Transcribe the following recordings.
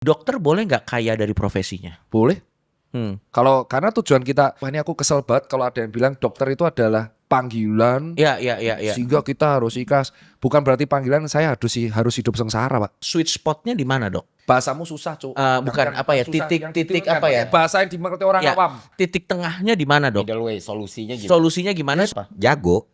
Dokter boleh nggak kaya dari profesinya? Boleh. Hmm. Karena tujuan kita, wah ini aku kesel banget kalau ada yang bilang dokter itu adalah panggilan. Ya. Sehingga kita harus ikhlas. Bukan berarti panggilan saya harus hidup sengsara, Pak. Sweet spotnya di mana, Dok? Bahasamu susah, Cuk. Bukan apa ya? susah. Yang Titik kan apa ya? pakai bahasa yang dimengerti orang Ya, awam. titik tengahnya di mana, Dok? Middle way, solusinya gimana? Solusinya gimana? Jago.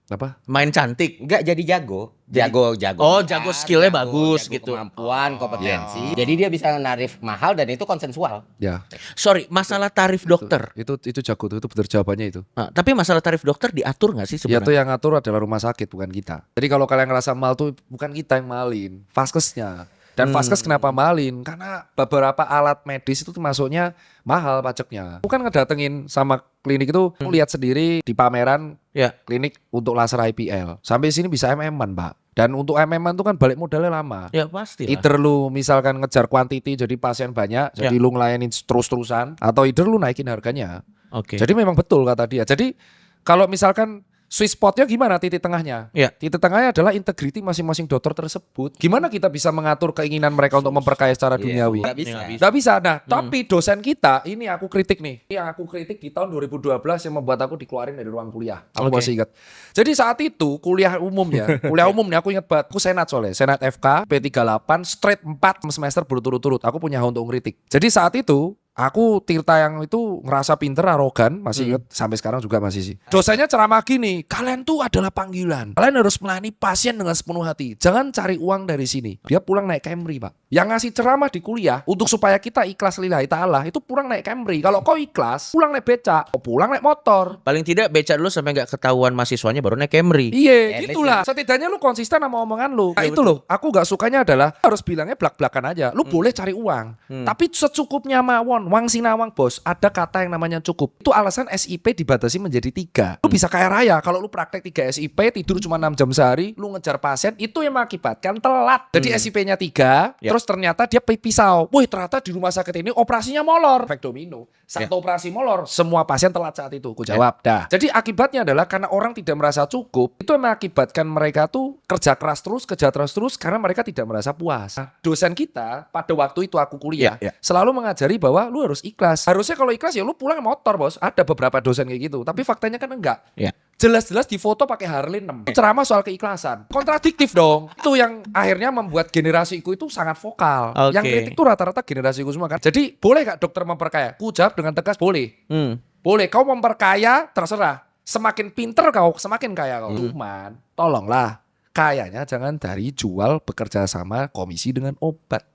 Apa? Main cantik. Enggak jadi jago. Jago. Oh, jago skillnya bagus gitu. Kemampuan, kompetensi. Jadi dia bisa narif mahal dan itu konsensual. Ya. Sorry, masalah tarif dokter. Itu jago tuh, itu benar jawabannya itu. Nah, tapi masalah tarif dokter diatur nggak sih Ya sebenarnya? tuh yang ngatur adalah rumah sakit, bukan kita. Jadi kalau kalian ngerasa mahal tuh bukan kita yang malin, vaskesnya. Dan vaskes kenapa malin? Karena beberapa alat medis itu termasuknya mahal pajaknya. Bukan ngedatengin sama klinik itu, lihat sendiri di pameran Ya. klinik untuk laser IPL. Sampai sini bisa MM-an, Pak. Dan untuk MM-an itu kan balik modalnya lama. Ya pasti lah. Either lu misalkan ngejar quantity jadi pasien banyak, jadi lu ngelayanin terus-terusan, atau either lu naikin harganya. Oke. Jadi memang betul kata dia. Jadi kalau misalkan sweet spotnya gimana titik tengahnya? Ya. Titik tengahnya adalah integriti masing-masing dokter tersebut. Gimana kita bisa mengatur keinginan mereka untuk memperkaya secara duniawi? Nggak bisa. Nggak bisa. Nah, tapi dosen kita, ini aku kritik nih. Ini yang aku kritik di tahun 2012 yang membuat aku dikeluarin dari ruang kuliah. Aku Oke. masih ingat. Jadi saat itu kuliah umumnya, aku ingat banget. Aku senat soalnya, senat FK, P38, straight 4 semester berturut-turut. Aku punya hak untuk ngeritik. Jadi saat itu aku Tirta yang itu ngerasa pinter, arogan, masih inget sampai sekarang juga masih sih. Dosennya ceramah gini, kalian tuh adalah panggilan. Kalian harus melayani pasien dengan sepenuh hati. Jangan cari uang dari sini. Dia pulang naik Camry, Pak. Yang ngasih ceramah di kuliah untuk supaya kita ikhlas lillahi ta'ala itu pulang naik Camry. Kalau kau ikhlas, pulang naik becak, kau pulang naik motor. Paling tidak beca dulu sampai nggak ketahuan mahasiswanya baru naik Camry. Iya, At gitulah. Setidaknya lu konsisten sama omongan lu. Nah, itu loh. Aku gak sukanya adalah harus bilangnya belak-belakan aja. Lu boleh cari uang, tapi secukupnya mawon. Wang sinawang, bos. Ada kata yang namanya cukup. Itu alasan SIP dibatasi menjadi 3. Lu bisa kaya raya kalau lu praktek 3 SIP, tidur cuma 6 jam sehari, lu ngejar pasien, itu yang mengakibatkan telat. Jadi SIP-nya 3, Ya. terus ternyata dia pisau. Wih, ternyata di rumah sakit ini operasinya molor. Efek domino. Satu operasi molor, semua pasien telat saat itu. Aku jawab, dah. Jadi akibatnya adalah karena orang tidak merasa cukup, itu yang mengakibatkan mereka tuh kerja keras terus, karena mereka tidak merasa puas. Nah, dosen kita pada waktu itu aku kuliah, Ya. selalu mengajari bahwa lu harus ikhlas. Harusnya kalau ikhlas ya lu pulang motor, bos. Ada beberapa dosen kayak gitu, tapi faktanya kan enggak. Ya. Jelas-jelas di foto pakai Harley 6. Ceramah soal keikhlasan. Kontradiktif dong. Itu yang akhirnya membuat generasiku itu sangat vokal. Oke. Yang kritik itu rata-rata generasiku semua kan. Jadi boleh gak dokter memperkaya? Ku jawab dengan tegas, boleh. Boleh, kau memperkaya terserah. Semakin pinter kau, semakin kaya kau. Cuman, tolonglah, kayanya jangan dari jual bekerja sama komisi dengan obat.